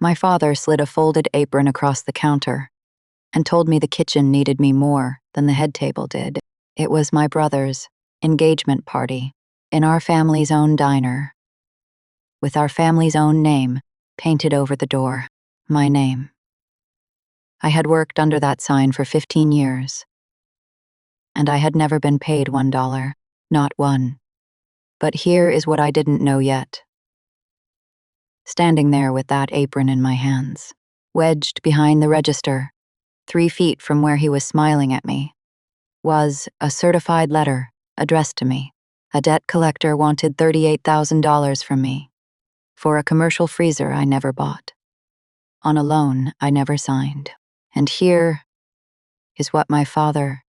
My father slid a folded apron across the counter and told me the kitchen needed me more than the head table did. It was my brother's engagement party in our family's own diner, with our family's own name painted over the door. My name. I had worked under that sign for 15 years, and I had never been paid $1, not one. But here is what I didn't know yet. Standing there with that apron in my hands, wedged behind the register, 3 feet from where he was smiling at me, was a certified letter addressed to me. A debt collector wanted $38,000 from me for a commercial freezer I never bought, on a loan I never signed. And here is what my father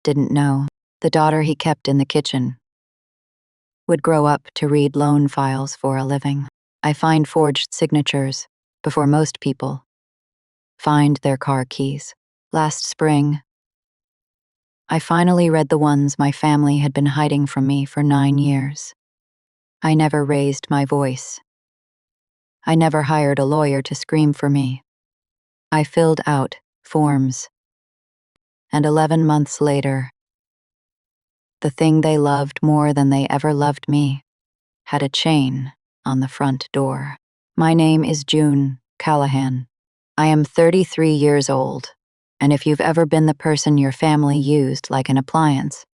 didn't know. The daughter he kept in the kitchen would grow up to read loan files for a living. I find forged signatures before most people find their car keys. Last spring, I finally read the ones my family had been hiding from me for 9 years. I never raised my voice. I never hired a lawyer to scream for me. I filled out forms. And 11 months later, the thing they loved more than they ever loved me had a chain on the front door. My name is June Callahan. I am 33 years old, and if you've ever been the person your family used like an appliance,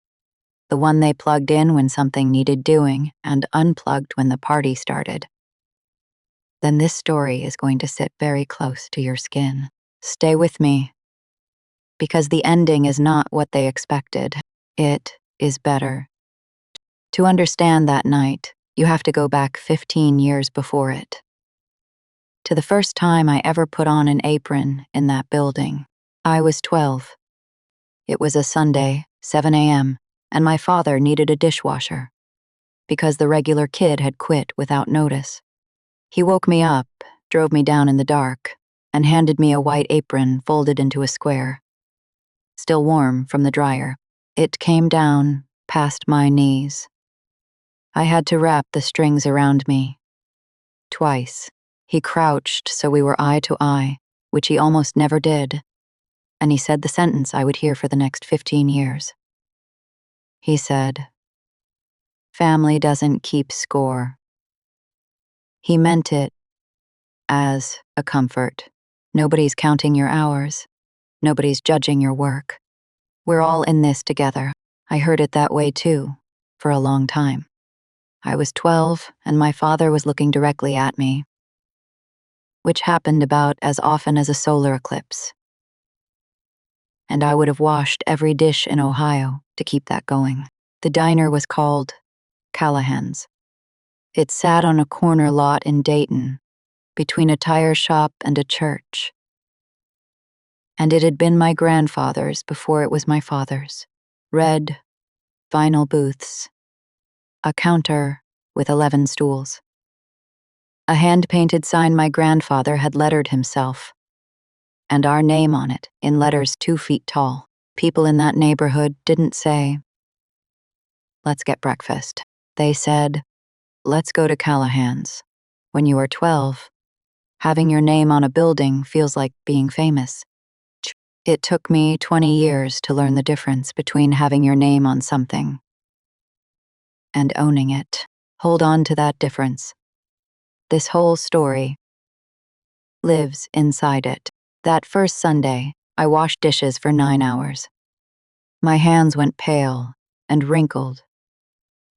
the one they plugged in when something needed doing and unplugged when the party started, then this story is going to sit very close to your skin. Stay with me, because the ending is not what they expected. It is better. To understand that night, you have to go back 15 years before it, to the first time I ever put on an apron in that building. I was 12. It was a Sunday, 7 a.m., and my father needed a dishwasher because the regular kid had quit without notice. He woke me up, drove me down in the dark, and handed me a white apron folded into a square, still warm from the dryer. It came down past my knees. I had to wrap the strings around me. Twice. He crouched so we were eye to eye, which he almost never did, and he said the sentence I would hear for the next 15 years. He said, "Family doesn't keep score." He meant it as a comfort. Nobody's counting your hours. Nobody's judging your work. We're all in this together. I heard it that way too, for a long time. I was 12, and my father was looking directly at me, which happened about as often as a solar eclipse. And I would have washed every dish in Ohio to keep that going. The diner was called Callahan's. It sat on a corner lot in Dayton, between a tire shop and a church. And it had been my grandfather's before it was my father's. Red, vinyl booths, a counter with 11 stools. A hand-painted sign my grandfather had lettered himself, and our name on it in letters 2 feet tall. People in that neighborhood didn't say, "Let's get breakfast." They said, "Let's go to Callahan's." When you are 12, having your name on a building feels like being famous. It took me 20 years to learn the difference between having your name on something and owning it. Hold on to that difference. This whole story lives inside it. That first Sunday, I washed dishes for 9 hours. My hands went pale and wrinkled,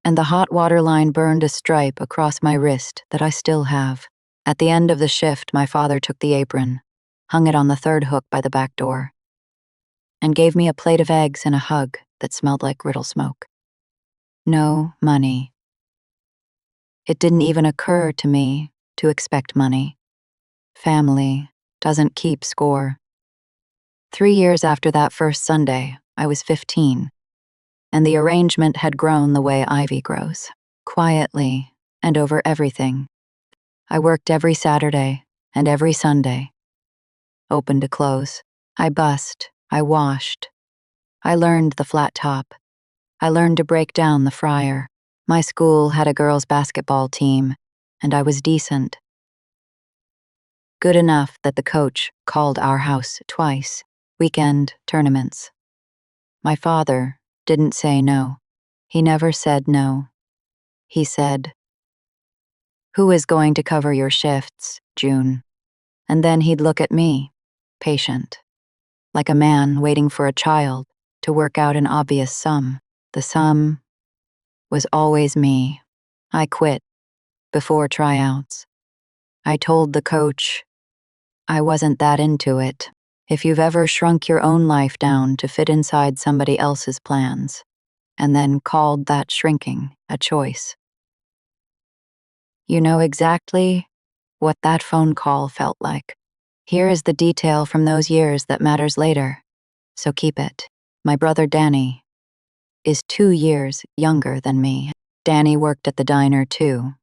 and the hot water line burned a stripe across my wrist that I still have. At the end of the shift, my father took the apron, hung it on the 3rd hook by the back door, and gave me a plate of eggs and a hug that smelled like griddle smoke. No money. It didn't even occur to me to expect money. Family doesn't keep score. 3 years after that first Sunday, I was 15, and the arrangement had grown the way ivy grows, quietly and over everything. I worked every Saturday and every Sunday, open to close. I bussed, I washed. I learned the flat top. I learned to break down the fryer. My school had a girls' basketball team, and I was decent. Good enough that the coach called our house twice, weekend tournaments. My father didn't say no. He never said no. He said, "Who is going to cover your shifts, June?" And then he'd look at me, patient, like a man waiting for a child to work out an obvious sum. The sum was always me. I quit before tryouts. I told the coach I wasn't that into it. If you've ever shrunk your own life down to fit inside somebody else's plans, and then called that shrinking a choice, you know exactly what that phone call felt like. Here is the detail from those years that matters later, so keep it. My brother Danny is 2 years younger than me. Danny worked at the diner too,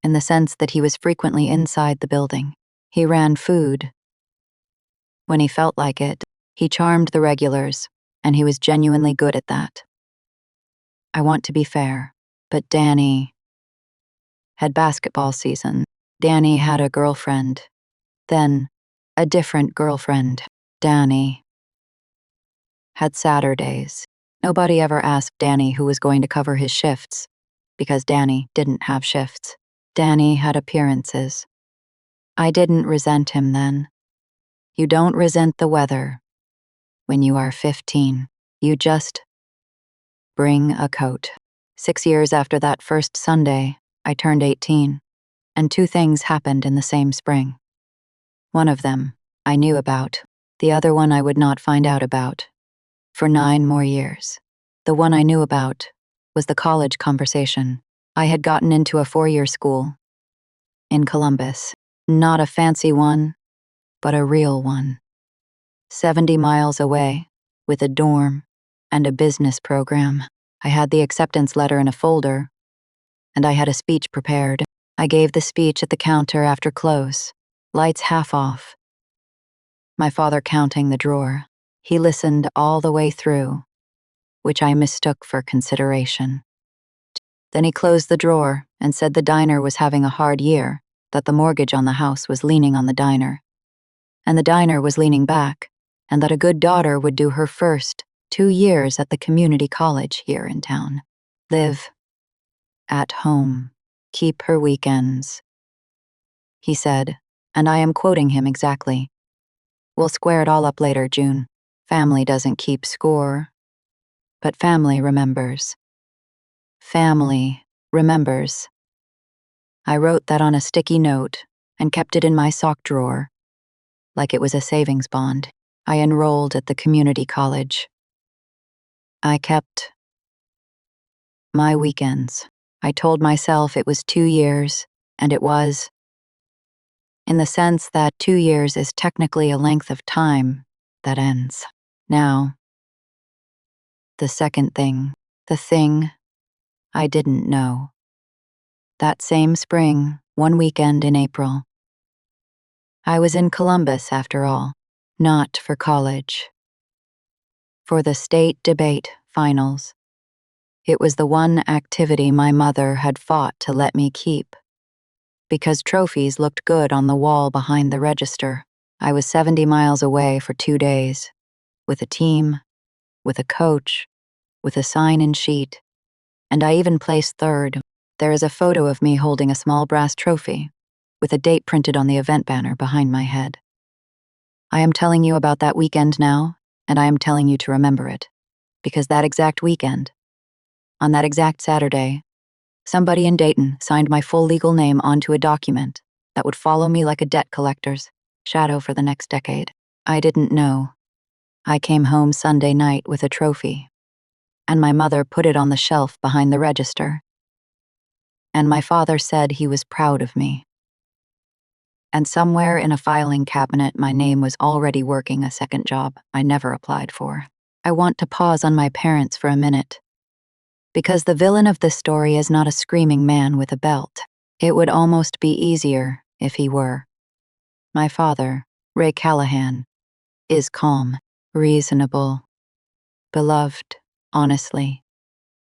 in the sense that he was frequently inside the building. He ran food. When he felt like it, he charmed the regulars, and he was genuinely good at that. I want to be fair, but Danny had basketball season. Danny had a girlfriend. Then, a different girlfriend. Danny had Saturdays. Nobody ever asked Danny who was going to cover his shifts, because Danny didn't have shifts. Danny had appearances. I didn't resent him then. You don't resent the weather when you are 15. You just bring a coat. 6 years after that first Sunday, I turned 18, and 2 things happened in the same spring. One of them I knew about, the other one I would not find out about for 9 more years. The one I knew about was the college conversation. I had gotten into a 4-year school in Columbus, not a fancy one, but a real one. 70 miles away, with a dorm and a business program. I had the acceptance letter in a folder, and I had a speech prepared. I gave the speech at the counter after close, lights half off. My father counting the drawer. He listened all the way through, which I mistook for consideration. Then he closed the drawer and said the diner was having a hard year, that the mortgage on the house was leaning on the diner, and the diner was leaning back, and that a good daughter would do her first 2 years at the community college here in town. Live at home. Keep her weekends. He said, and I am quoting him exactly, "We'll square it all up later, June. Family doesn't keep score, but family remembers." Family remembers. I wrote that on a sticky note and kept it in my sock drawer, like it was a savings bond. I enrolled at the community college. I kept my weekends. I told myself it was 2 years, and it was, in the sense that 2 years is technically a length of time that ends. Now, the second thing, the thing I didn't know. That same spring, one weekend in April, I was in Columbus after all, not for college. For the state debate finals. It was the one activity my mother had fought to let me keep. Because trophies looked good on the wall behind the register. I was 70 miles away for 2 days, with a team, with a coach, with a sign-in sheet, and I even placed third. There is a photo of me holding a small brass trophy, with a date printed on the event banner behind my head. I am telling you about that weekend now, and I am telling you to remember it, because that exact weekend, on that exact Saturday, somebody in Dayton signed my full legal name onto a document that would follow me like a debt collector's shadow for the next decade. I didn't know. I came home Sunday night with a trophy, and my mother put it on the shelf behind the register. And my father said he was proud of me. And somewhere in a filing cabinet, my name was already working a second job I never applied for. I want to pause on my parents for a minute, because the villain of this story is not a screaming man with a belt. It would almost be easier if he were. My father, Ray Callahan, is calm, reasonable, beloved, honestly.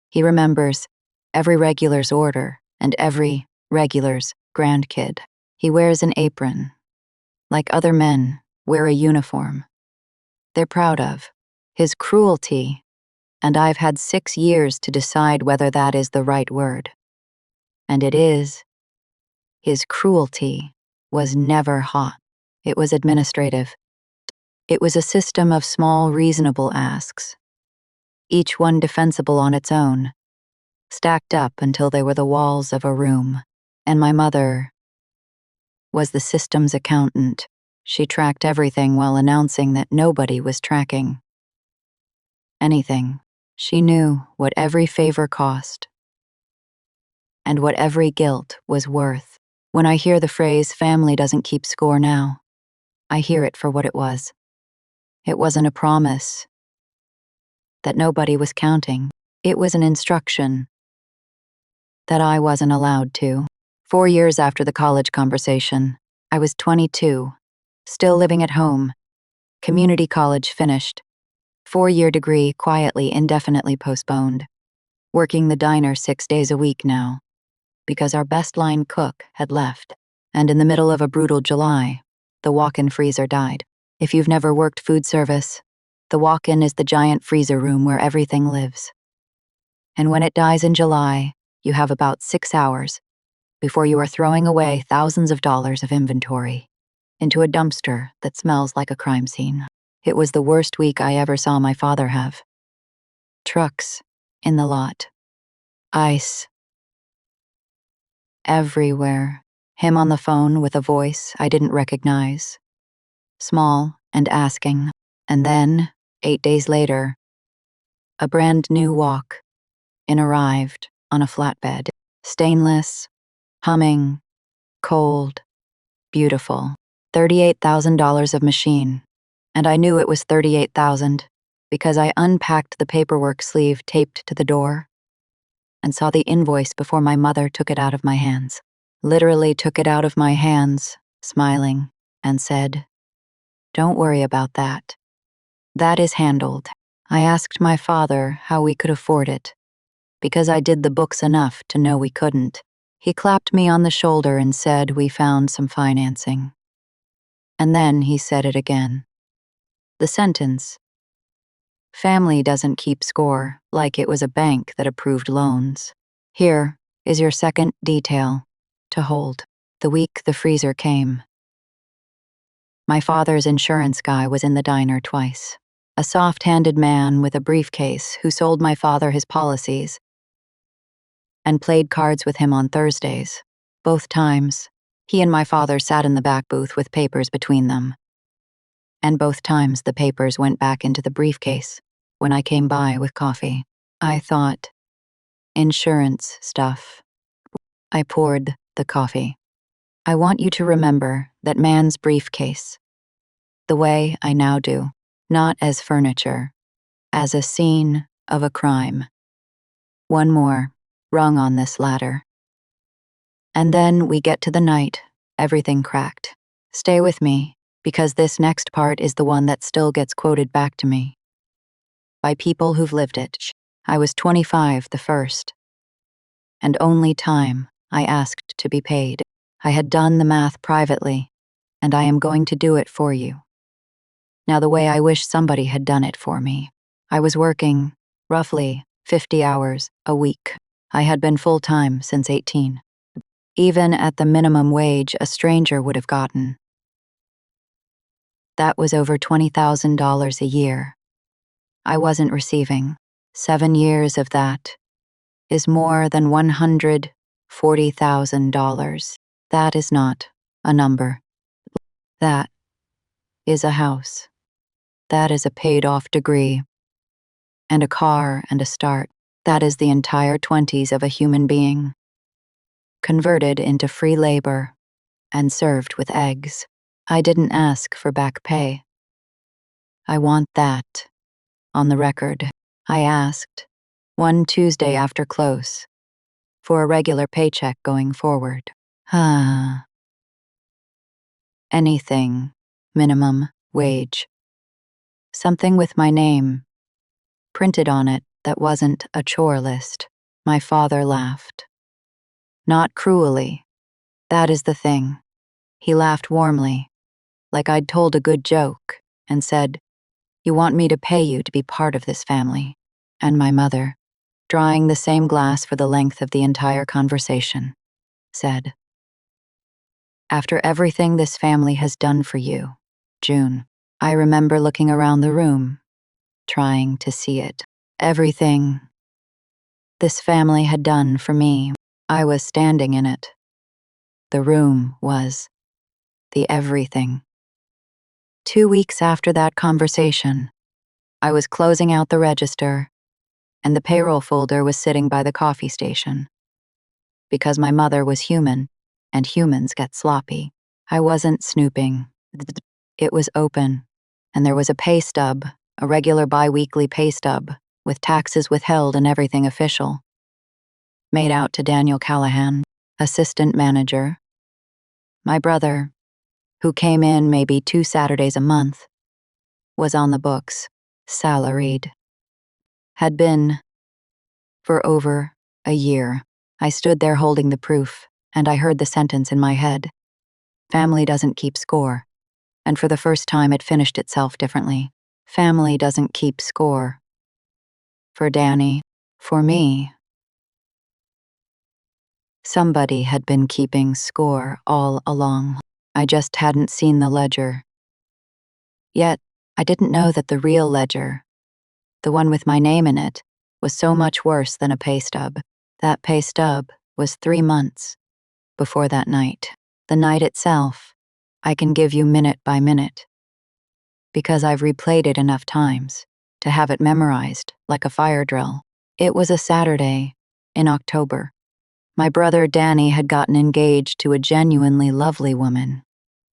He remembers every regular's order and every regular's grandkid. He wears an apron, like other men, wear a uniform. They're proud of his cruelty, and I've had 6 years to decide whether that is the right word. And it is. His cruelty was never hot. It was administrative. It was a system of small, reasonable asks, each one defensible on its own, stacked up until they were the walls of a room. And my mother was the system's accountant. She tracked everything while announcing that nobody was tracking anything. She knew what every favor cost and what every guilt was worth. When I hear the phrase, family doesn't keep score now, I hear it for what it was. It wasn't a promise that nobody was counting. It was an instruction that I wasn't allowed to. 4 years after the college conversation, I was 22, still living at home. Community college finished. 4-year degree quietly, indefinitely postponed. Working the diner 6 days a week now, because our best line cook had left. And in the middle of a brutal July, the walk-in freezer died. If you've never worked food service, the walk-in is the giant freezer room where everything lives. And when it dies in July, you have about 6 hours before you are throwing away thousands of dollars of inventory into a dumpster that smells like a crime scene. It was the worst week I ever saw my father have. Trucks in the lot. Ice everywhere. Him on the phone with a voice I didn't recognize. Small and asking. And then, 8 days later, a brand new walk-in arrived on a flatbed. Stainless, humming, cold, beautiful. $38,000 of machine. And I knew it was $38,000 because I unpacked the paperwork sleeve taped to the door and saw the invoice before my mother took it out of my hands. Literally took it out of my hands, smiling, and said, "Don't worry about that. That is handled." I asked my father how we could afford it, because I did the books enough to know we couldn't. He clapped me on the shoulder and said we found some financing. And then he said it again. The sentence, "Family doesn't keep score," like it was a bank that approved loans. Here is your second detail to hold. The week the freezer came, my father's insurance guy was in the diner twice. A soft-handed man with a briefcase who sold my father his policies and played cards with him on Thursdays. Both times, he and my father sat in the back booth with papers between them. And both times the papers went back into the briefcase when I came by with coffee. I thought, insurance stuff. I poured the coffee. I want you to remember that man's briefcase, the way I now do, not as furniture, as a scene of a crime. One more rung on this ladder. And then we get to the night, everything cracked. Stay with me, because this next part is the one that still gets quoted back to me by people who've lived it. I was 25 the first, and only time I asked to be paid. I had done the math privately, and I am going to do it for you. Now, the way I wish somebody had done it for me. I was working, roughly, 50 hours a week. I had been full-time since 18. Even at the minimum wage a stranger would have gotten. That was over $20,000 a year. I wasn't receiving. 7 years of that is more than $140,000. That is not a number. That is a house. That is a paid-off degree. And a car and a start. That is the entire 20s of a human being. Converted into free labor and served with eggs. I didn't ask for back pay. I want that on the record. I asked, one Tuesday after close, for a regular paycheck going forward. Anything, minimum wage. Something with my name printed on it that wasn't a chore list. My father laughed. Not cruelly. That is the thing. He laughed warmly, like I'd told a good joke, and said, "You want me to pay you to be part of this family." And my mother, drawing the same glass for the length of the entire conversation, said, "After everything this family has done for you, June." I remember looking around the room, trying to see it. Everything this family had done for me, I was standing in it. The room was the everything. 2 weeks after that conversation, I was closing out the register, and the payroll folder was sitting by the coffee station. Because my mother was human, and humans get sloppy, I wasn't snooping. It was open, and there was a pay stub, a regular bi-weekly pay stub, with taxes withheld and everything official. Made out to Daniel Callahan, assistant manager. My brother, who came in maybe 2 Saturdays a month, was on the books, salaried. Had been for over a year. I stood there holding the proof, and I heard the sentence in my head. Family doesn't keep score. And for the first time it finished itself differently. Family doesn't keep score. For Danny, for me. Somebody had been keeping score all along. I just hadn't seen the ledger. Yet, I didn't know that the real ledger, the one with my name in it, was so much worse than a pay stub. That pay stub was 3 months before that night. The night itself, I can give you minute by minute, because I've replayed it enough times to have it memorized like a fire drill. It was a Saturday in October. My brother Danny had gotten engaged to a genuinely lovely woman,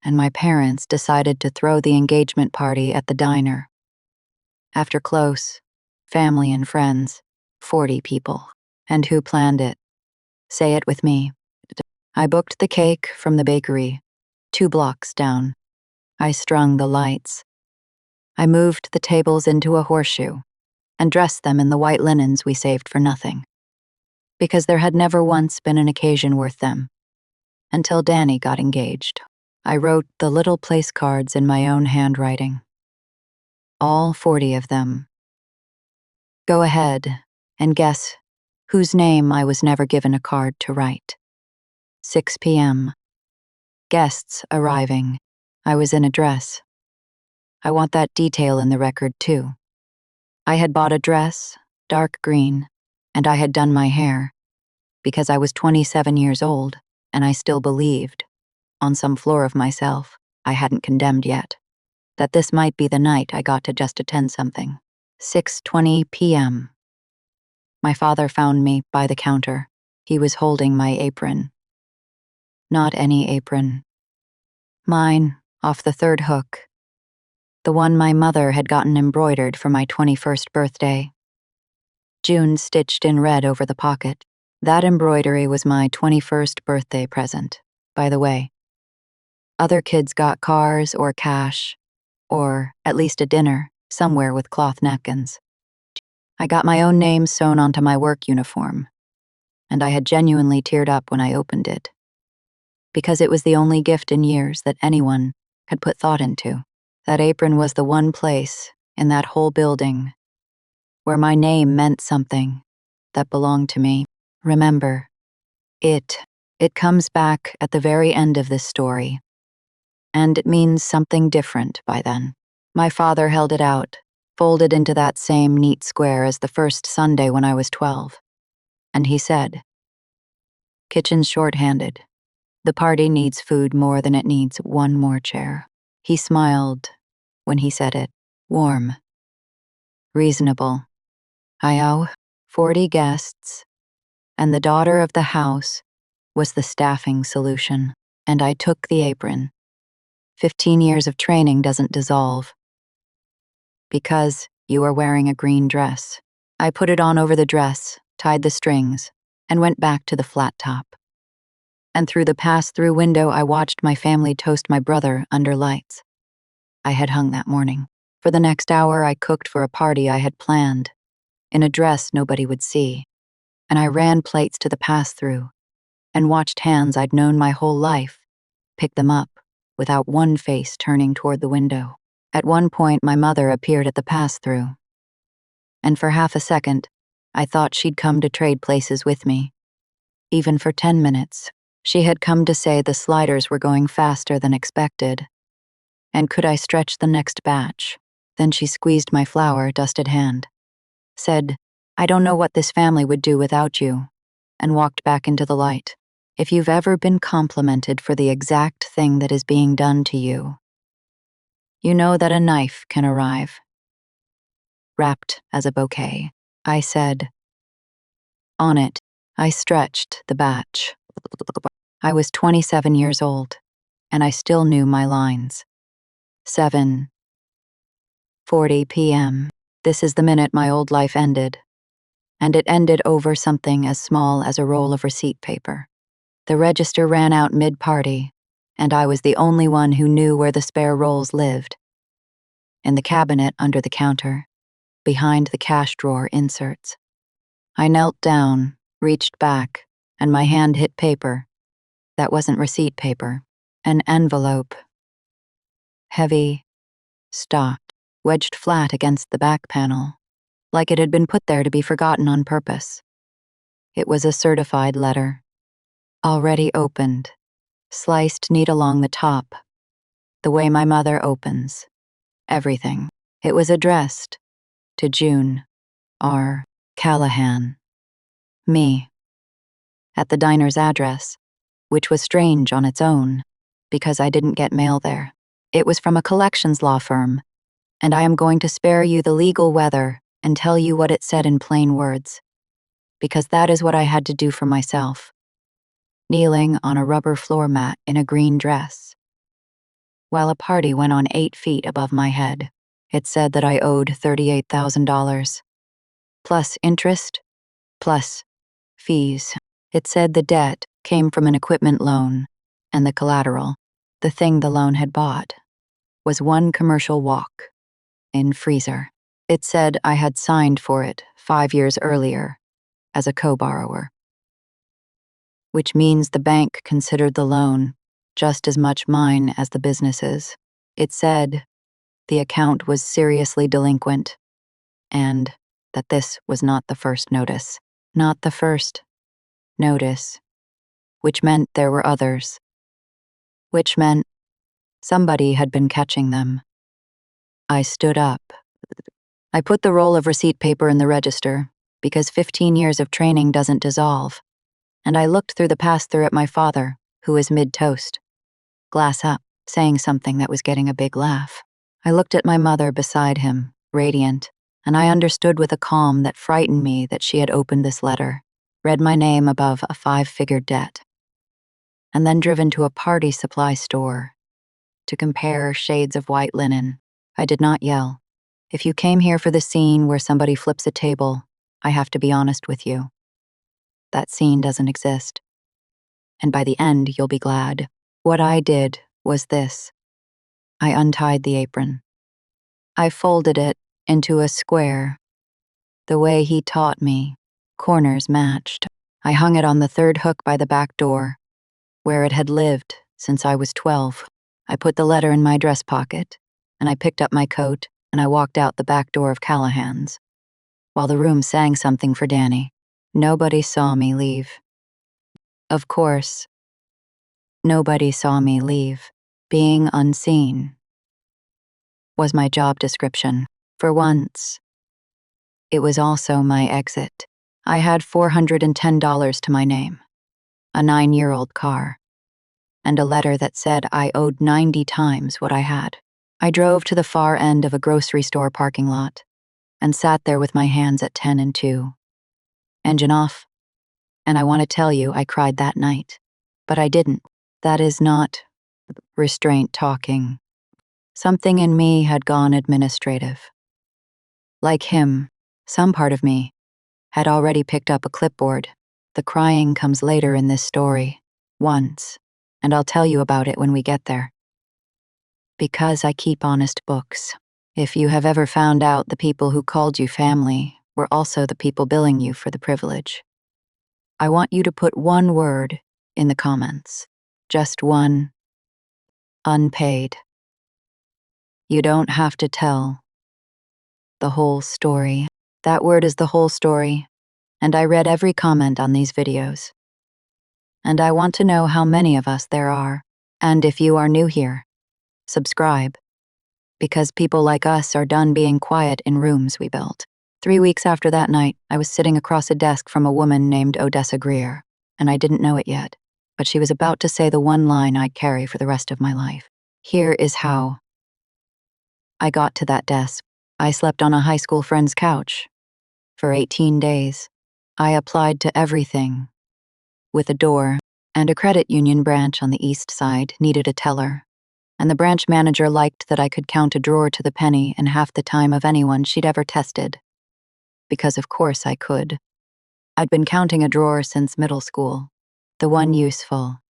and my parents decided to throw the engagement party at the diner. After close, family and friends, 40 people. And who planned it? Say it with me. I booked the cake from the bakery, 2 blocks down. I strung the lights. I moved the tables into a horseshoe and dressed them in the white linens we saved for nothing. Because there had never once been an occasion worth them. Until Danny got engaged. I wrote the little place cards in my own handwriting. All 40 of them. Go ahead and guess whose name I was never given a card to write. 6 p.m. Guests arriving. I was in a dress. I want that detail in the record, too. I had bought a dress, dark green, and I had done my hair, because I was 27 years old, and I still believed, on some floor of myself I hadn't condemned yet, that this might be the night I got to just attend something. 6:20 p.m. My father found me by the counter. He was holding my apron. Not any apron. Mine, off the 3rd hook. The one my mother had gotten embroidered for my 21st birthday. June stitched in red over the pocket. That embroidery was my 21st birthday present, by the way. Other kids got cars or cash, or at least a dinner, somewhere with cloth napkins. I got my own name sewn onto my work uniform, and I had genuinely teared up when I opened it, because it was the only gift in years that anyone had put thought into. That apron was the one place in that whole building where my name meant something that belonged to me. Remember, it comes back at the very end of this story, and it means something different by then. My father held it out, folded into that same neat square as the first Sunday when I was 12, and he said, "Kitchen's short-handed. The party needs food more than it needs one more chair." He smiled when he said it, warm, reasonable. I owe 40 guests, and the daughter of the house was the staffing solution, and I took the apron. 15 years of training doesn't dissolve. Because you are wearing a green dress. I put it on over the dress, tied the strings, and went back to the flat top. And through the pass-through window I watched my family toast my brother under lights I had hung that morning. For the next hour I cooked for a party I had planned, in a dress nobody would see, and I ran plates to the pass-through, and watched hands I'd known my whole life pick them up without one face turning toward the window. At one point, my mother appeared at the pass-through. And for half a second, I thought she'd come to trade places with me. Even for 10 minutes, she had come to say the sliders were going faster than expected. And could I stretch the next batch? Then she squeezed my flour-dusted hand, said, "I don't know what this family would do without you," and walked back into the light. If you've ever been complimented for the exact thing that is being done to you, you know that a knife can arrive, wrapped as a bouquet. I said. On it, I stretched the batch. I was 27 years old, and I still knew my lines. 7:40 p.m. This is the minute my old life ended. And it ended over something as small as a roll of receipt paper. The register ran out mid-party, and I was the only one who knew where the spare rolls lived. In the cabinet under the counter, behind the cash drawer inserts. I knelt down, reached back, and my hand hit paper. That wasn't receipt paper. An envelope. Heavy, stopped, wedged flat against the back panel, like it had been put there to be forgotten on purpose. It was a certified letter. Already opened, sliced neat along the top, the way my mother opens. Everything. It was addressed to June R. Callahan. Me. At the diner's address, which was strange on its own, because I didn't get mail there. It was from a collections law firm, and I am going to spare you the legal weather and tell you what it said in plain words, because that is what I had to do for myself. Kneeling on a rubber floor mat in a green dress, while a party went on 8 feet above my head. It said that I owed $38,000, plus interest, plus fees. It said the debt came from an equipment loan, and the collateral, the thing the loan had bought, was one commercial walk in freezer. It said I had signed for it 5 years earlier as a co-borrower, which means the bank considered the loan just as much mine as the business's. It said the account was seriously delinquent, and that this was not the first notice. Not the first notice, which meant there were others, which meant somebody had been catching them. I stood up. I put the roll of receipt paper in the register, because 15 years of training doesn't dissolve, and I looked through the pass-through at my father, who was mid-toast, glass up, saying something that was getting a big laugh. I looked at my mother beside him, radiant, and I understood with a calm that frightened me that she had opened this letter, read my name above a 5-figure debt, and then driven to a party supply store to compare shades of white linen. I did not yell. If you came here for the scene where somebody flips a table, I have to be honest with you. That scene doesn't exist. And by the end, you'll be glad. What I did was this. I untied the apron. I folded it into a square, the way he taught me. Corners matched. I hung it on the third hook by the back door, where it had lived since I was 12. I put the letter in my dress pocket, and I picked up my coat, and I walked out the back door of Callahan's, while the room sang something for Danny. Nobody saw me leave. Of course, nobody saw me leave. Being unseen was my job description. For once, it was also my exit. I had $410 to my name, a 9-year-old car, and a letter that said I owed 90 times what I had. I drove to the far end of a grocery store parking lot and sat there with my hands at 10 and 2. Engine off. And I want to tell you I cried that night. But I didn't. That is not restraint talking. Something in me had gone administrative. Like him, some part of me had already picked up a clipboard. The crying comes later in this story, once, and I'll tell you about it when we get there. Because I keep honest books. If you have ever found out the people who called you family were also the people billing you for the privilege, I want you to put one word in the comments. Just one. Unpaid. You don't have to tell the whole story. That word is the whole story, and I read every comment on these videos. And I want to know how many of us there are. And if you are new here, subscribe. Because people like us are done being quiet in rooms we built. 3 weeks after that night, I was sitting across a desk from a woman named Odessa Greer, and I didn't know it yet, but she was about to say the one line I'd carry for the rest of my life. Here is how. I got to that desk. I slept on a high school friend's couch. For 18 days, I applied to everything. With a door, and a credit union branch on the east side needed a teller. And the branch manager liked that I could count a drawer to the penny in half the time of anyone she'd ever tested. Because of course I could. I'd been counting a drawer since middle school. The one useful.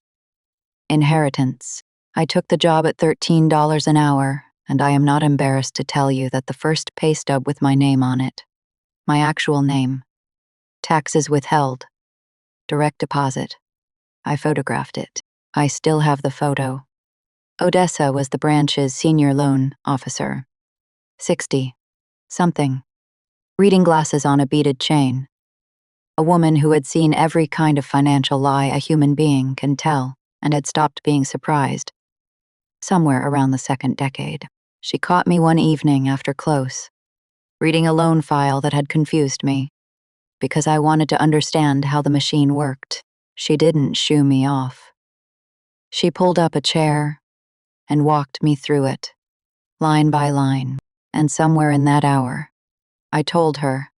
Inheritance. I took the job at $13 an hour, and I am not embarrassed to tell you that the first pay stub with my name on it. My actual name. Taxes withheld. Direct deposit. I photographed it. I still have the photo. Odessa was the branch's senior loan officer. 60. Something. Reading glasses on a beaded chain. A woman who had seen every kind of financial lie a human being can tell and had stopped being surprised. Somewhere around the second decade, she caught me one evening after close, reading a loan file that had confused me. Because I wanted to understand how the machine worked, she didn't shoo me off. She pulled up a chair and walked me through it, line by line, and somewhere in that hour, I told her,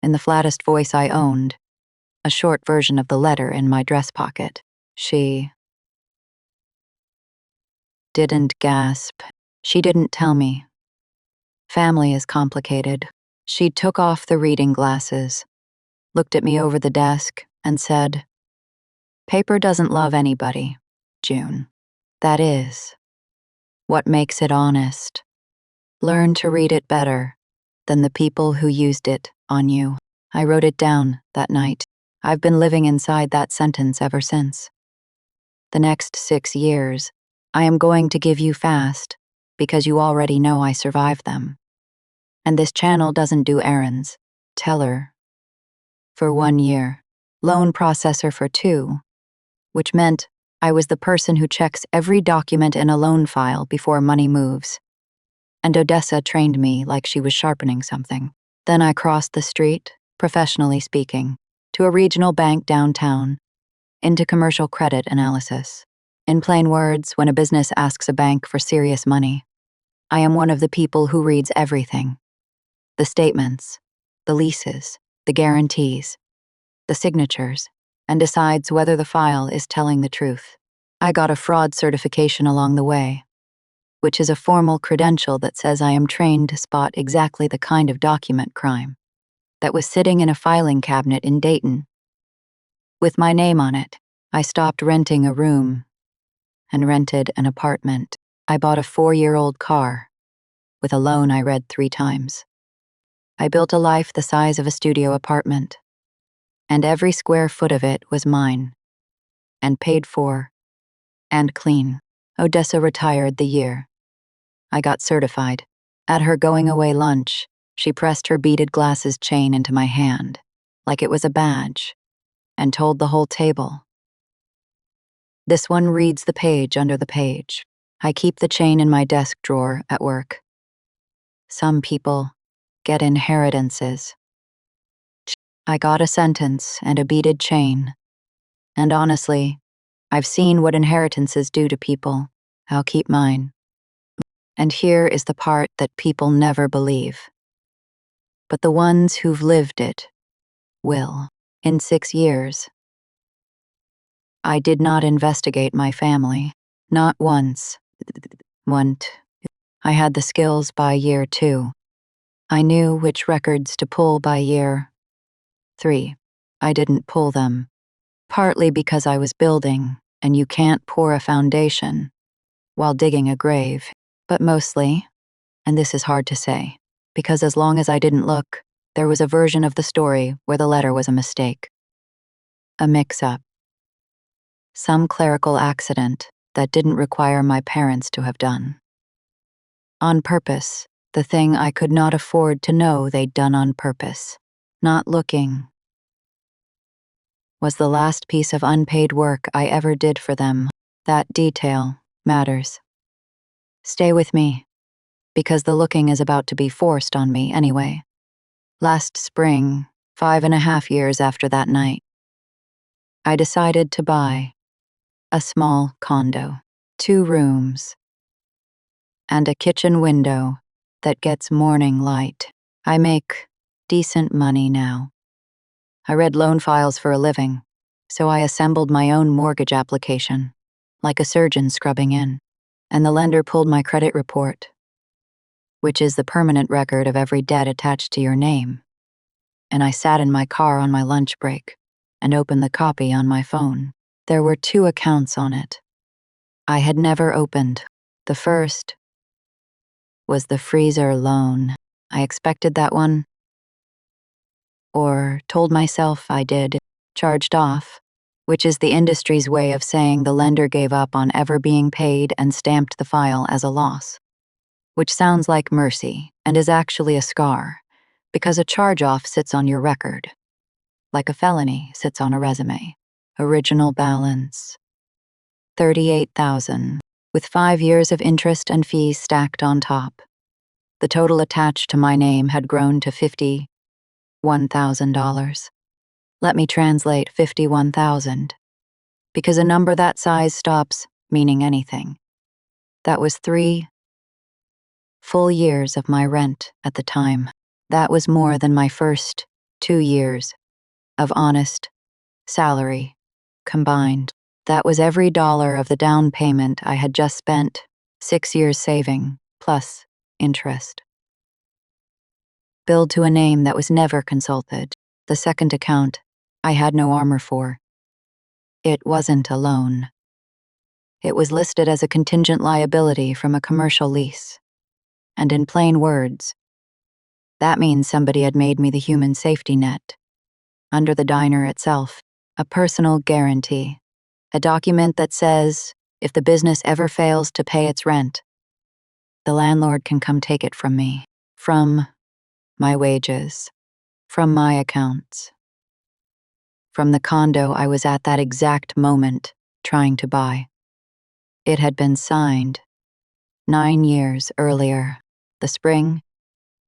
in the flattest voice I owned, a short version of the letter in my dress pocket. She didn't gasp. She didn't tell me. Family is complicated. She took off the reading glasses, looked at me over the desk, and said, "Paper doesn't love anybody, June. That is what makes it honest. Learn to read it better than the people who used it on you." I wrote it down that night. I've been living inside that sentence ever since. The next 6 years, I am going to give you fast, because you already know I survived them. And this channel doesn't do errands. Teller for 1 year, loan processor for 2, which meant I was the person who checks every document in a loan file before money moves. And Odessa trained me like she was sharpening something. Then I crossed the street, professionally speaking, to a regional bank downtown, into commercial credit analysis. In plain words, when a business asks a bank for serious money, I am one of the people who reads everything. The statements, the leases, the guarantees, the signatures, and decides whether the file is telling the truth. I got a fraud certification along the way, which is a formal credential that says I am trained to spot exactly the kind of document crime that was sitting in a filing cabinet in Dayton. With my name on it, I stopped renting a room and rented an apartment. I bought a 4-year-old car with a loan I read 3 times. I built a life the size of a studio apartment, and every square foot of it was mine, and paid for, and clean. Odessa retired the year I got certified. At her going-away lunch, she pressed her beaded glasses chain into my hand, like it was a badge, and told the whole table, "This one reads the page under the page. I keep the chain in my desk drawer at work. Some people get inheritances. I got a sentence and a beaded chain. And honestly, I've seen what inheritances do to people. I'll keep mine. And here is the part that people never believe. But the ones who've lived it will. In 6 years, I did not investigate my family. Not once. I had the skills by year 2. I knew which records to pull by year 3. I didn't pull them. Partly because I was building, and you can't pour a foundation while digging a grave. But mostly, and this is hard to say, because as long as I didn't look, there was a version of the story where the letter was a mistake. A mix-up. Some clerical accident that didn't require my parents to have done. On purpose, the thing I could not afford to know they'd done on purpose. Not looking was the last piece of unpaid work I ever did for them. That detail matters. Stay with me, because the looking is about to be forced on me anyway. Last spring, 5.5 years after that night, I decided to buy a small condo, 2 rooms, and a kitchen window that gets morning light. I make decent money now. I read loan files for a living, so I assembled my own mortgage application, like a surgeon scrubbing in, and the lender pulled my credit report, which is the permanent record of every debt attached to your name. And I sat in my car on my lunch break and opened the copy on my phone. There were 2 accounts on it I had never opened. The first was the freezer loan. I expected that one, or told myself I did, charged off, which is the industry's way of saying the lender gave up on ever being paid and stamped the file as a loss, which sounds like mercy and is actually a scar, because a charge-off sits on your record, like a felony sits on a resume. Original balance, $38,000, with 5 years of interest and fees stacked on top. The total attached to my name had grown to $51,000. Let me translate 51,000, because a number that size stops meaning anything. That was 3 full years of my rent at the time. That was more than my first 2 years of honest salary combined. That was every dollar of the down payment I had just spent 6 years saving, plus interest. Billed to a name that was never consulted. The second account I had no armor for. It wasn't a loan. It was listed as a contingent liability from a commercial lease. And in plain words, that means somebody had made me the human safety net. Under the diner itself, a personal guarantee. A document that says, if the business ever fails to pay its rent, the landlord can come take it from me. From my wages. From my accounts. From the condo I was at that exact moment trying to buy. It had been signed 9 years earlier. The spring,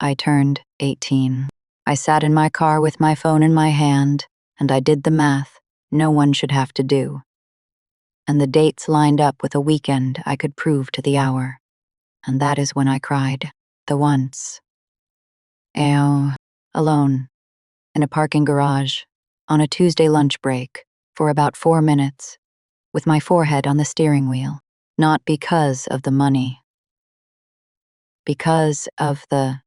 I turned 18. I sat in my car with my phone in my hand, and I did the math no one should have to do. And the dates lined up with a weekend I could prove to the hour. And that is when I cried. The once. Alone. In a parking garage. On a Tuesday lunch break. For about 4 minutes. With my forehead on the steering wheel. Not because of the money. Because of the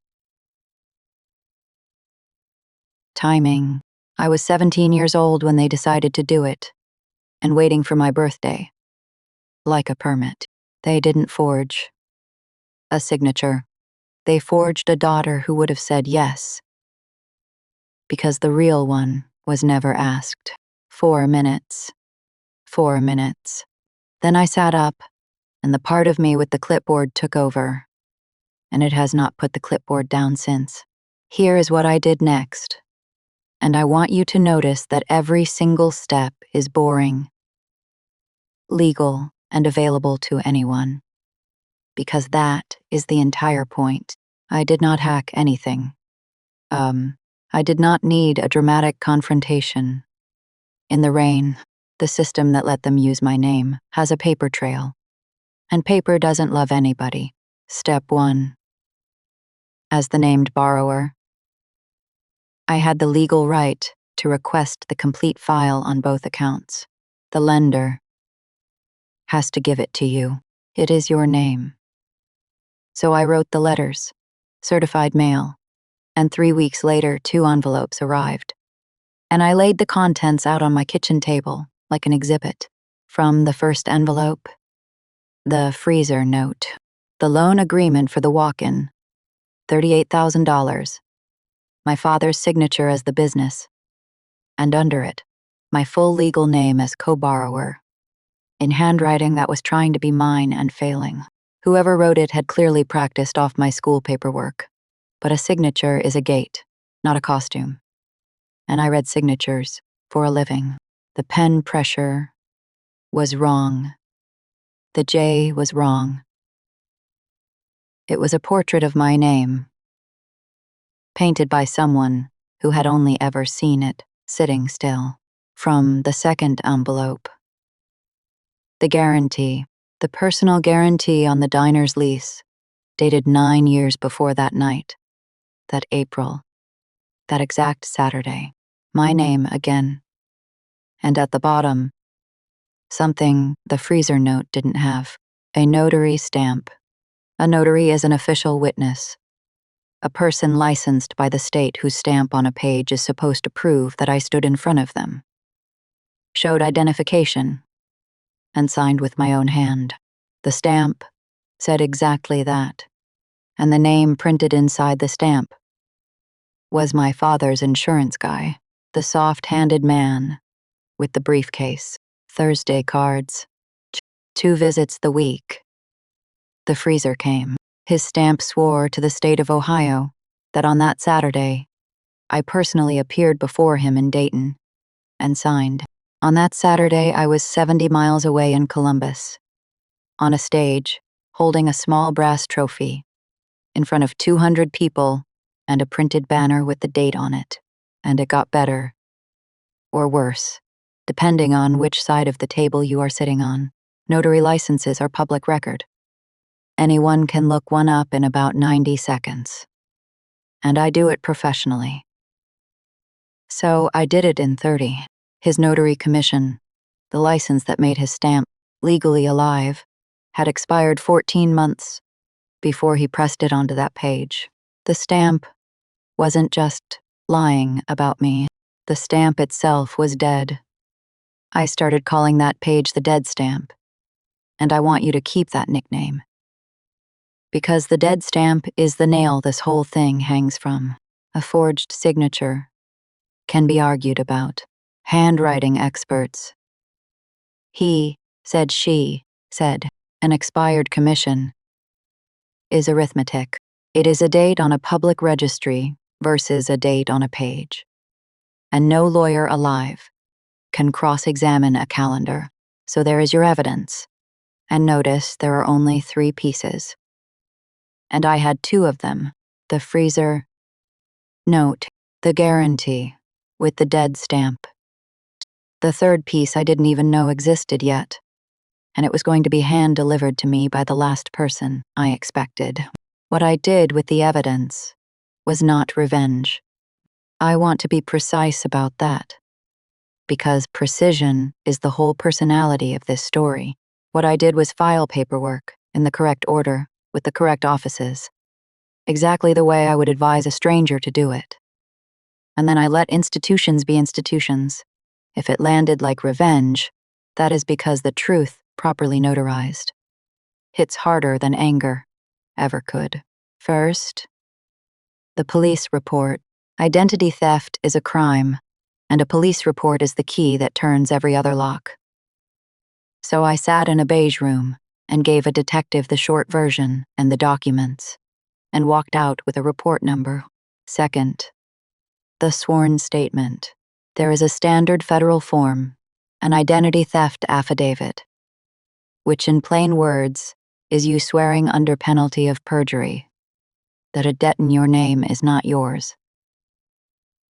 timing. I was 17 years old when they decided to do it. And waiting for my birthday. Like a permit. They didn't forge a signature. They forged a daughter who would have said yes. Because the real one was never asked. 4 minutes. 4 minutes. Then I sat up, and the part of me with the clipboard took over. And it has not put the clipboard down since. Here is what I did next. And I want you to notice that every single step is boring, legal, and available to anyone. Because that is the entire point. I did not hack anything. I did not need a dramatic confrontation. In the rain, the system that let them use my name has a paper trail. And paper doesn't love anybody. Step 1. As the named borrower, I had the legal right to request the complete file on both accounts. The lender has to give it to you. It is your name. So I wrote the letters, certified mail, and 3 weeks later 2 envelopes arrived. And I laid the contents out on my kitchen table like an exhibit. From the first envelope, the freezer note, the loan agreement for the walk-in, $38,000, my father's signature as the business, and under it, my full legal name as co-borrower. in handwriting that was trying to be mine and failing. Whoever wrote it had clearly practiced off my school paperwork. But a signature is a gate, not a costume. And I read signatures for a living. The pen pressure was wrong. The J was wrong. It was a portrait of my name, painted by someone who had only ever seen it sitting still. From the second envelope. The guarantee, the personal guarantee on the diner's lease, dated 9 years before that night, that April, that exact Saturday. My name again. And at the bottom, something the freezer note didn't have, a notary stamp. A notary is an official witness, a person licensed by the state whose stamp on a page is supposed to prove that I stood in front of them. Showed identification, and signed with my own hand. The stamp said exactly that, and the name printed inside the stamp was my father's insurance guy, the soft-handed man with the briefcase, Thursday cards, 2 visits the week. The freezer came. His stamp swore to the state of Ohio that on that Saturday, I personally appeared before him in Dayton and signed. On that Saturday, I was 70 miles away in Columbus, on a stage, holding a small brass trophy, in front of 200 people and a printed banner with the date on it. And it got better, or worse, depending on which side of the table you are sitting on. Notary licenses are public record. Anyone can look one up in about 90 seconds. And I do it professionally. So I did it in 30. His notary commission, the license that made his stamp legally alive, had expired 14 months before he pressed it onto that page. The stamp wasn't just lying about me. The stamp itself was dead. I started calling that page the dead stamp, and I want you to keep that nickname. Because the dead stamp is the nail this whole thing hangs from. A forged signature can be argued about. Handwriting experts. He said, she said. An expired commission is arithmetic. It is a date on a public registry versus a date on a page. And no lawyer alive can cross-examine a calendar. So there is your evidence. And notice there are only 3 pieces. And I had 2 of them. The freezer note, the guarantee, with the dead stamp. The 3rd piece I didn't even know existed yet, and it was going to be hand-delivered to me by the last person I expected. What I did with the evidence was not revenge. I want to be precise about that, because precision is the whole personality of this story. What I did was file paperwork in the correct order, with the correct offices, exactly the way I would advise a stranger to do it. And then I let institutions be institutions. If it landed like revenge, that is because the truth, properly notarized, hits harder than anger ever could. First, the police report. Identity theft is a crime, and a police report is the key that turns every other lock. So I sat in a beige room and gave a detective the short version and the documents, and walked out with a report number. Second, the sworn statement. There is a standard federal form, an identity theft affidavit, which in plain words is you swearing under penalty of perjury that a debt in your name is not yours,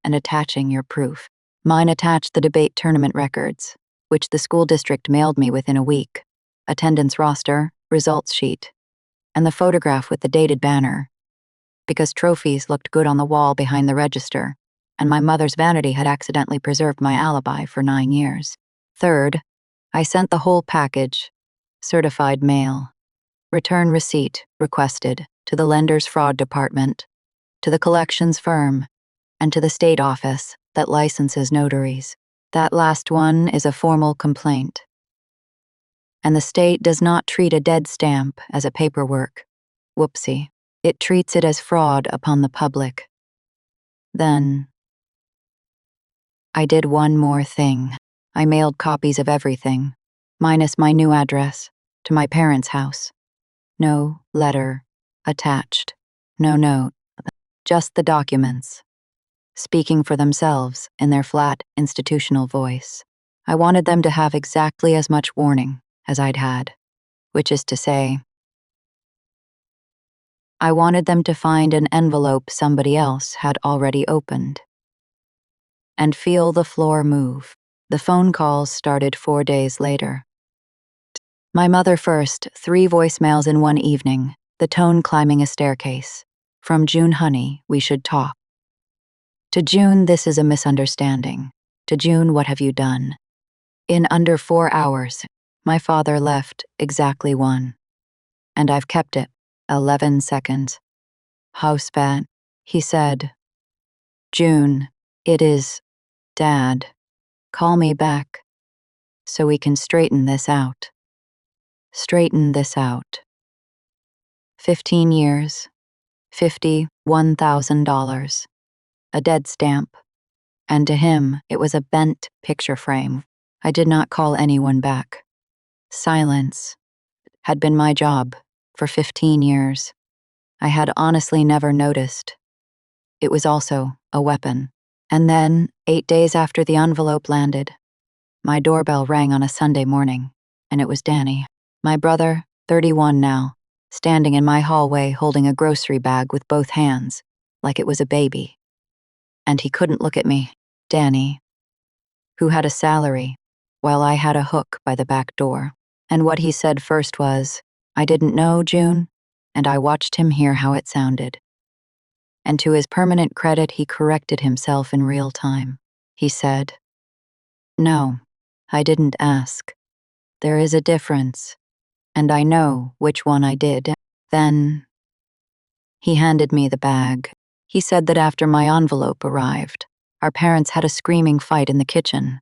and attaching your proof. Mine attached the debate tournament records, which the school district mailed me within a week, attendance roster, results sheet, and the photograph with the dated banner, because trophies looked good on the wall behind the register, and my mother's vanity had accidentally preserved my alibi for 9 years. Third, I sent the whole package, certified mail, return receipt requested, to the lender's fraud department, to the collections firm, and to the state office that licenses notaries. That last one is a formal complaint. And the state does not treat a dead stamp as a paperwork. Whoopsie. It treats it as fraud upon the public. Then, I did one more thing. I mailed copies of everything, minus my new address, to my parents' house. No letter attached. No note. Just the documents, speaking for themselves in their flat, institutional voice. I wanted them to have exactly as much warning as I'd had, which is to say, I wanted them to find an envelope somebody else had already opened and feel the floor move. The phone calls started 4 days later. My mother first, 3 voicemails in one evening, the tone climbing a staircase. From June, honey, we should talk. To June, this is a misunderstanding. To June, what have you done? In under 4 hours, my father left exactly 1. And I've kept it, 11 seconds. House bad, he said. June, it is, Dad. Call me back, so we can straighten this out. Straighten this out. 15 years, $51,000. A dead stamp. And to him, it was a bent picture frame. I did not call anyone back. Silence had been my job for 15 years. I had honestly never noticed. It was also a weapon. And then, 8 days after the envelope landed, my doorbell rang on a Sunday morning, and it was Danny, my brother, 31 now, standing in my hallway holding a grocery bag with both hands, like it was a baby. And he couldn't look at me, Danny, who had a salary, while I had a hook by the back door. And what he said first was, I didn't know, June, and I watched him hear how it sounded. And to his permanent credit, he corrected himself in real time. He said, No, I didn't ask. There is a difference, and I know which one I did. Then he handed me the bag. He said that after my envelope arrived, our parents had a screaming fight in the kitchen,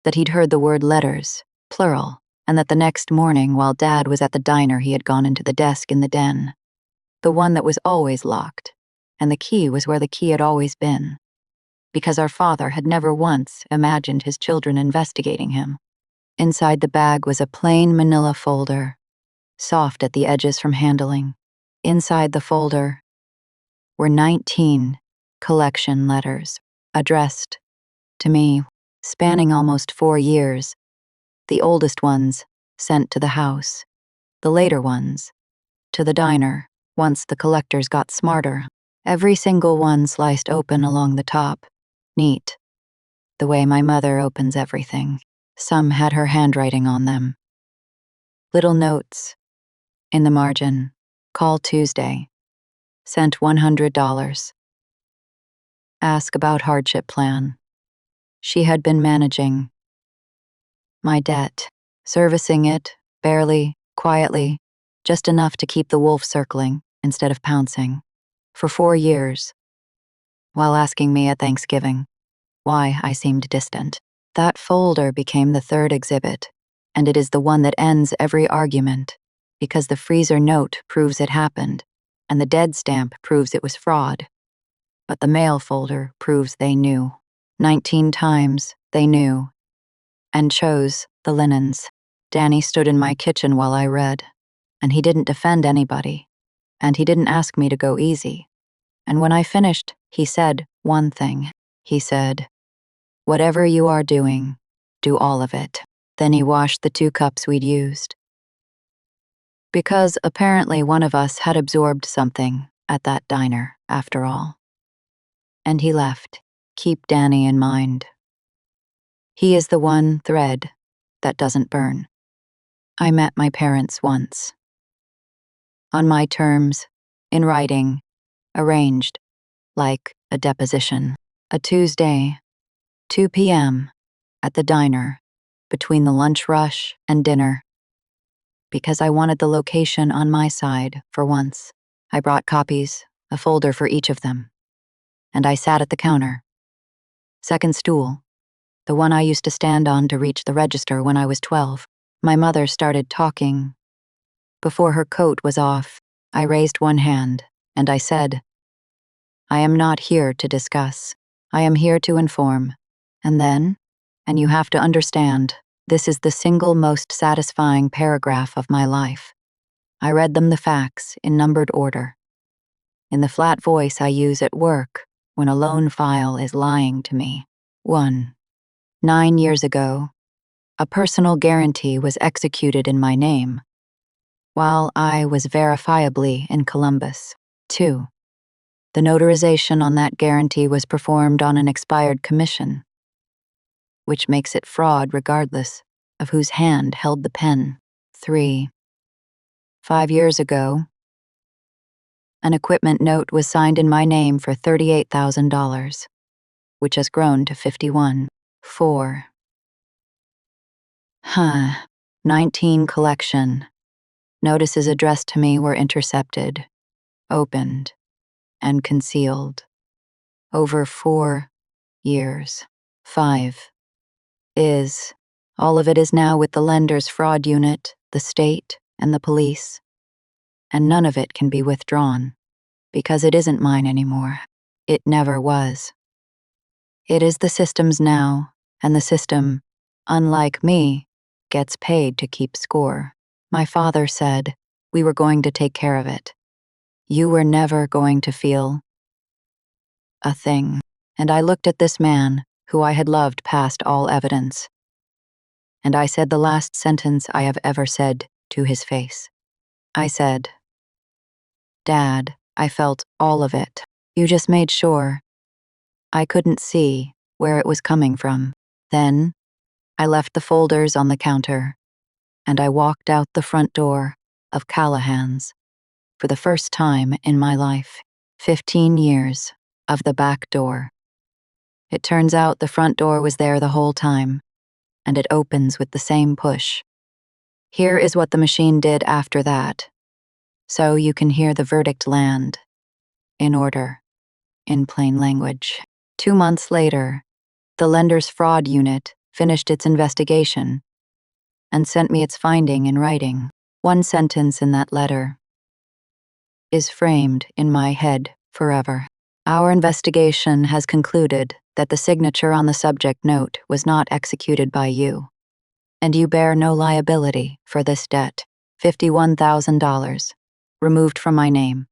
that he'd heard the word letters, plural, and that the next morning while Dad was at the diner he had gone into the desk in the den, the one that was always locked, and the key was where the key had always been, because our father had never once imagined his children investigating him. Inside the bag was a plain manila folder, soft at the edges from handling. Inside the folder were 19 collection letters, addressed to me, spanning almost 4 years. The oldest ones sent to the house, the later ones to the diner. Once the collectors got smarter, every single one sliced open along the top, neat, the way my mother opens everything. Some had her handwriting on them. Little notes in the margin. Call Tuesday. Sent $100. Ask about hardship plan. She had been managing my debt, servicing it, barely, quietly, just enough to keep the wolf circling instead of pouncing, for 4 years, while asking me at Thanksgiving why I seemed distant. That folder became the 3rd exhibit, and it is the one that ends every argument, because the freezer note proves it happened, and the dead stamp proves it was fraud. But the mail folder proves they knew. 19 times they knew, and chose the linens. Danny stood in my kitchen while I read, and he didn't defend anybody, and he didn't ask me to go easy. And when I finished, he said one thing. He said, Whatever you are doing, do all of it. Then he washed the 2 cups we'd used. Because apparently one of us had absorbed something at that diner, after all. And he left. Keep Danny in mind. He is the one thread that doesn't burn. I met my parents once. On my terms, in writing, arranged, like a deposition. A Tuesday, 2 p.m., at the diner, between the lunch rush and dinner. Because I wanted the location on my side for once, I brought copies, a folder for each of them. And I sat at the counter. Second stool, the one I used to stand on to reach the register when I was 12. My mother started talking. Before her coat was off, I raised one hand, and I said, I am not here to discuss. I am here to inform. And then, and you have to understand, This is the single most satisfying paragraph of my life. I read them the facts in numbered order, in the flat voice I use at work when a lone file is lying to me. 1. 9 years ago, a personal guarantee was executed in my name, while I was verifiably in Columbus. 2. The notarization on that guarantee was performed on an expired commission, which makes it fraud regardless of whose hand held the pen. 3. 5 years ago, an equipment note was signed in my name for $38,000, which has grown to 51. 4. 19 collection. Notices addressed to me were intercepted, opened, and concealed. Over 4 years. 5. All of it is now with the lender's fraud unit, the state, and the police. And none of it can be withdrawn, because it isn't mine anymore. It never was. It is the system's now, and the system, unlike me, gets paid to keep score. My father said, we were going to take care of it. You were never going to feel a thing. And I looked at this man, who I had loved past all evidence. And I said the last sentence I have ever said to his face. I said, Dad, I felt all of it. You just made sure. I couldn't see where it was coming from. Then, I left the folders on the counter, and I walked out the front door of Callahan's for the first time in my life. 15 years of the back door. It turns out the front door was there the whole time, and it opens with the same push. Here is what the machine did after that, so you can hear the verdict land, in order, in plain language. 2 months later, the lender's fraud unit finished its investigation and sent me its finding in writing. One sentence in that letter is framed in my head forever. Our investigation has concluded that the signature on the subject note was not executed by you, and you bear no liability for this debt. $51,000, removed from my name.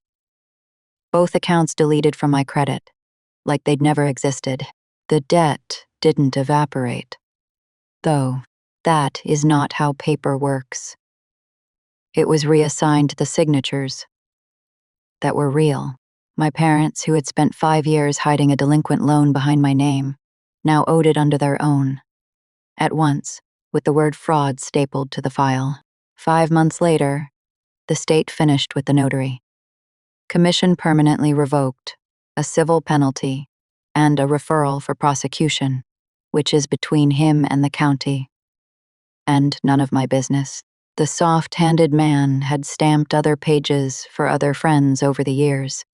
Both accounts deleted from my credit, like they'd never existed. The debt didn't evaporate, though that is not how paper works. It was reassigned to the signatures that were real. My parents, who had spent 5 years hiding a delinquent loan behind my name, now owed it under their own, at once, with the word fraud stapled to the file. 5 months later, the state finished with the notary. Commission permanently revoked, a civil penalty, and a referral for prosecution, which is between him and the county, and none of my business. The soft-handed man had stamped other pages for other friends over the years.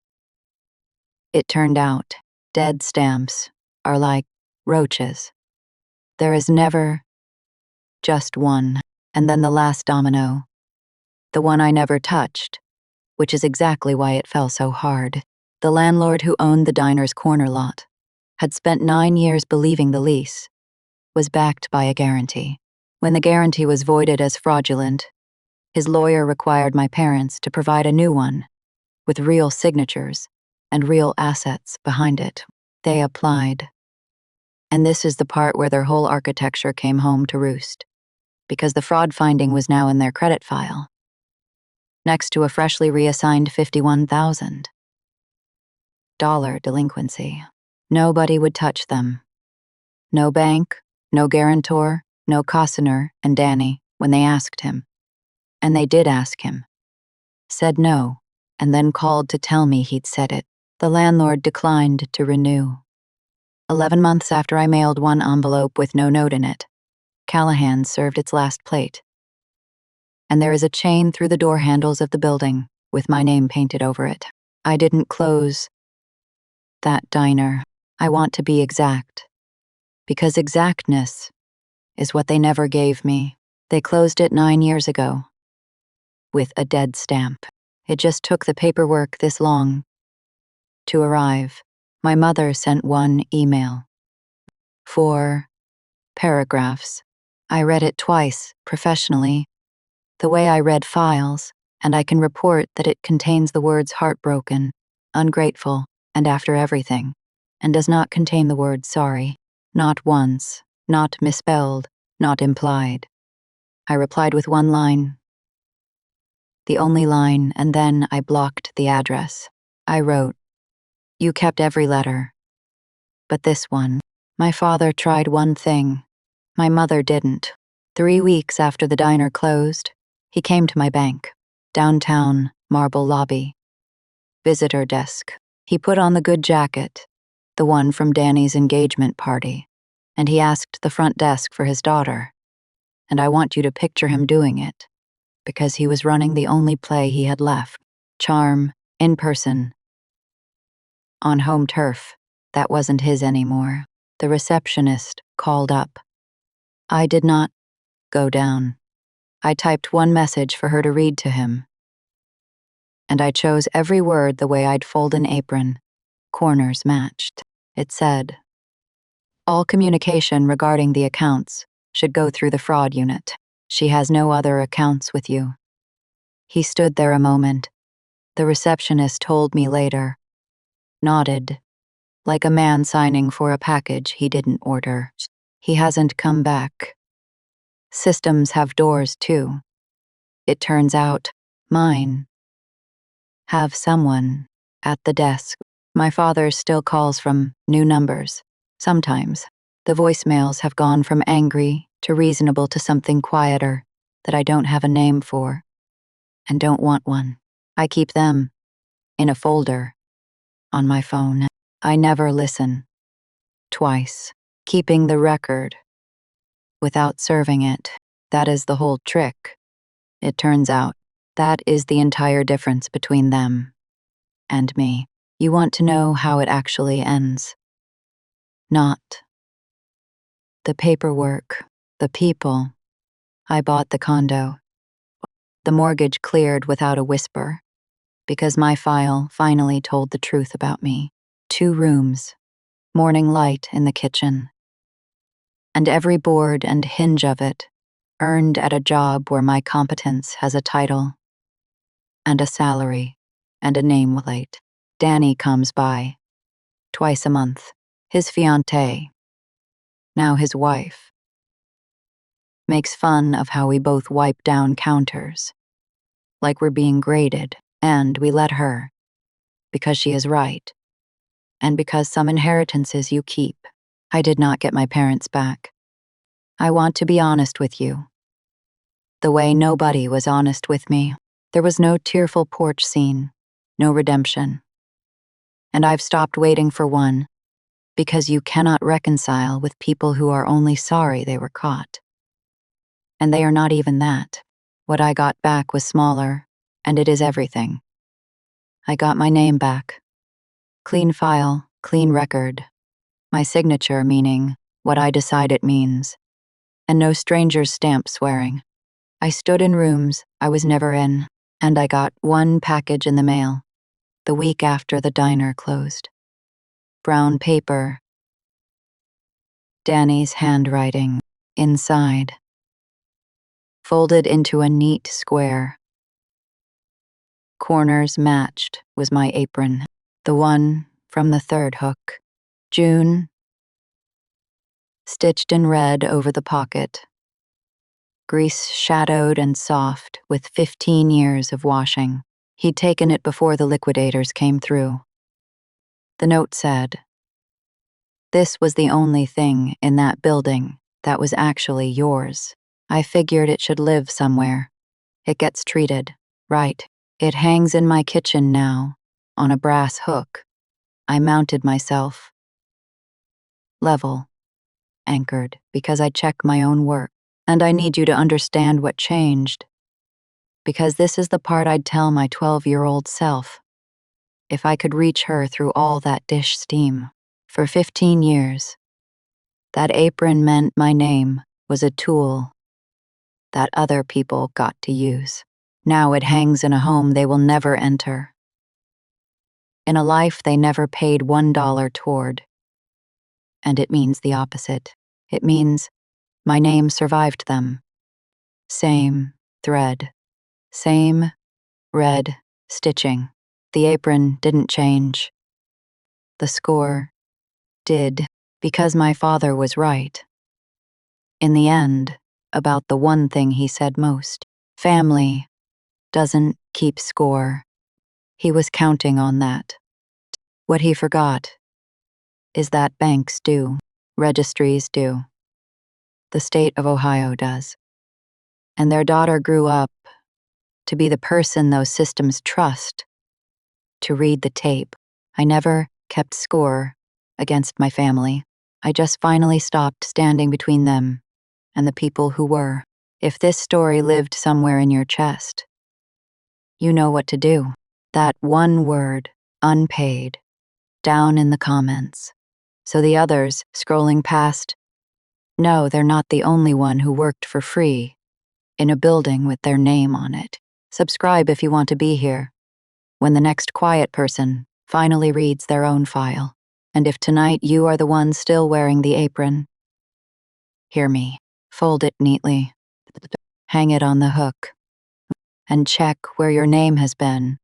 It turned out, dead stamps are like roaches. There is never just one, and then the last domino, the one I never touched, which is exactly why it fell so hard. The landlord who owned the diner's corner lot had spent 9 years believing the lease was backed by a guarantee. When the guarantee was voided as fraudulent, his lawyer required my parents to provide a new one, with real signatures and real assets behind it. They applied. And this is the part where their whole architecture came home to roost, because the fraud finding was now in their credit file, next to a freshly reassigned $51,000 delinquency. Nobody would touch them. No bank, no guarantor, no Costner and Danny when they asked him. And they did ask him. Said no, and then called to tell me he'd said it. The landlord declined to renew. 11 months after I mailed one envelope with no note in it, Callahan served its last plate. And there is a chain through the door handles of the building with my name painted over it. I didn't close that diner. I want to be exact, because exactness is what they never gave me. They closed it 9 years ago, with a dead stamp. It just took the paperwork this long to arrive. My mother sent one email. 4 paragraphs I read it twice, professionally, the way I read files, and I can report that it contains the words heartbroken, ungrateful, and after everything, and does not contain the word sorry. Not once, not misspelled, not implied. I replied with one line. The only line, and then I blocked the address. I wrote, "You kept every letter. But this one, my father tried one thing. My mother didn't. 3 weeks after the diner closed, he came to my bank. Downtown, marble lobby. Visitor desk. He put on the good jacket, the one from Danny's engagement party, and he asked the front desk for his daughter. And I want you to picture him doing it, because he was running the only play he had left. Charm, in person. On home turf, that wasn't his anymore. The receptionist called up. I did not go down. I typed one message for her to read to him. And I chose every word the way I'd fold an apron. Corners matched. It said, "All communication regarding the accounts should go through the fraud unit. She has no other accounts with you." He stood there a moment. The receptionist told me later. Nodded, like a man signing for a package he didn't order. He hasn't come back. Systems have doors, too. It turns out, mine have someone at the desk. My father still calls from new numbers. Sometimes, the voicemails have gone from angry to reasonable to something quieter that I don't have a name for and don't want one. I keep them in a folder on my phone. I never listen. Twice. Keeping the record without serving it. That is the whole trick. It turns out, that is the entire difference between them and me. You want to know how it actually ends. Not the paperwork, the people. I bought the condo. The mortgage cleared without a whisper, because my file finally told the truth about me. 2 rooms, morning light in the kitchen, and every board and hinge of it earned at a job where my competence has a title and a salary and a nameplate. Danny comes by twice a month. His fiancée, now his wife, makes fun of how we both wipe down counters, like we're being graded, and we let her, because she is right, and because some inheritances you keep. I did not get my parents back. I want to be honest with you. The way nobody was honest with me. There was no tearful porch scene, no redemption. And I've stopped waiting for one, because you cannot reconcile with people who are only sorry they were caught. And they are not even that. What I got back was smaller, and it is everything. I got my name back. Clean file, clean record. My signature meaning what I decide it means. And no stranger's stamp swearing. I stood in rooms I was never in, and I got one package in the mail, the week after the diner closed. Brown paper. Danny's handwriting, inside. Folded into a neat square. Corners matched was my apron, the one from the 3rd hook. June. Stitched in red over the pocket. Grease shadowed and soft with 15 years of washing. He'd taken it before the liquidators came through. The note said, "This was the only thing in that building that was actually yours. I figured it should live somewhere. It gets treated, right. It hangs in my kitchen now, on a brass hook. I mounted myself. Level. Anchored, because I check my own work. And I need you to understand what changed. Because this is the part I'd tell my 12-year-old self. If I could reach her through all that dish steam. For 15 years. That apron meant my name was a tool that other people got to use. Now it hangs in a home they will never enter. In a life they never paid $1 toward. And it means the opposite. It means My name survived them. Same thread. Same red stitching. The apron didn't change. The score did, because my father was right. In the end, about the one thing he said most: family doesn't keep score. He was counting on that. What he forgot is that banks do, registries do. The state of Ohio does. And their daughter grew up to be the person those systems trust, to read the tape. I never kept score against my family. I just finally stopped standing between them and the people who were. If this story lived somewhere in your chest, you know what to do. That one word, unpaid, down in the comments. So the others, scrolling past, know they're not the only one who worked for free in a building with their name on it. Subscribe if you want to be here when the next quiet person finally reads their own file. And if tonight you are the one still wearing the apron, hear me. Fold it neatly, hang it on the hook, and check where your name has been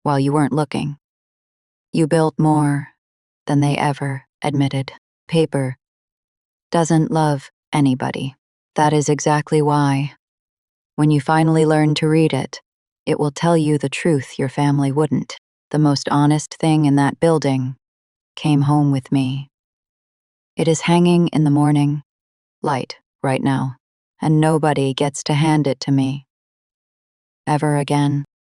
while you weren't looking. You built more than they ever admitted. Paper doesn't love anybody. That is exactly why, when you finally learn to read it, it will tell you the truth your family wouldn't. The most honest thing in that building came home with me. It is hanging in the morning light right now, and nobody gets to hand it to me ever again.